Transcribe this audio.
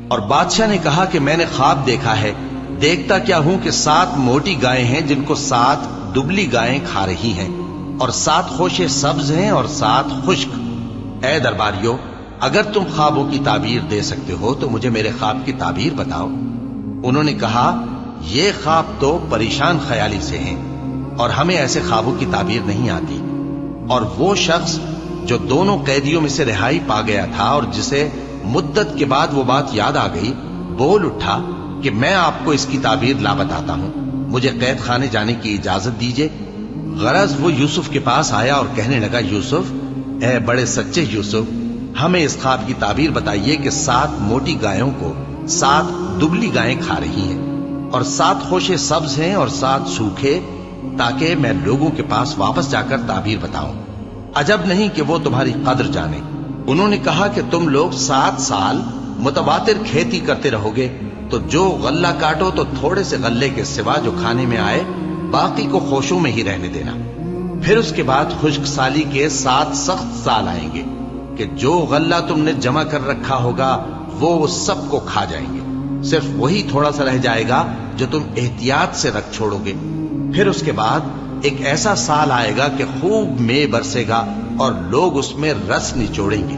اور بادشاہ نے کہا کہ میں نے خواب دیکھا ہے، دیکھتا کیا ہوں کہ 7 موٹی گائیں ہیں جن کو 7 دبلی گائیں کھا رہی ہیں، اور 7 خوشے سبز ہیں اور 7 خشک۔ اے درباریو، اگر تم خوابوں کی تعبیر دے سکتے ہو تو مجھے میرے خواب کی تعبیر بتاؤ۔ انہوں نے کہا، یہ خواب تو پریشان خیالی سے ہیں اور ہمیں ایسے خوابوں کی تعبیر نہیں آتی۔ اور وہ شخص جو دونوں قیدیوں میں سے رہائی پا گیا تھا اور جسے مدت کے بعد وہ بات یاد آ گئی، بول اٹھا کہ میں آپ کو اس کی تعبیر لا بتاتا ہوں، مجھے قید خانے جانے کی اجازت دیجیے۔ غرض وہ یوسف کے پاس آیا اور کہنے لگا، یوسف، اے بڑے سچے یوسف، ہمیں اس خواب کی تعبیر بتائیے کہ 7 موٹی گایوں کو 7 دبلی گائیں کھا رہی ہیں، اور 7 خوشے سبز ہیں اور 7 سوکھے، تاکہ میں لوگوں کے پاس واپس جا کر تعبیر بتاؤں۔ عجب نہیں کہ وہ تمہاری قدر جانے۔ انہوں نے کہا کہ تم لوگ 7 سال متواتر کھیتی کرتے رہو گے، تو جو غلہ کاٹو تو تھوڑے سے غلے کے سوا جو کھانے میں آئے باقی کو خوشوں میں ہی رہنے دینا۔ پھر اس کے بعد خشک سالی کے 7 سخت سال آئیں گے کہ جو غلہ تم نے جمع کر رکھا ہوگا وہ اس سب کو کھا جائیں گے، صرف وہی تھوڑا سا رہ جائے گا جو تم احتیاط سے رکھ چھوڑو گے۔ پھر اس کے بعد ایک ایسا سال آئے گا کہ خوب مے برسے گا اور لوگ اس میں رس نچوڑیں گے۔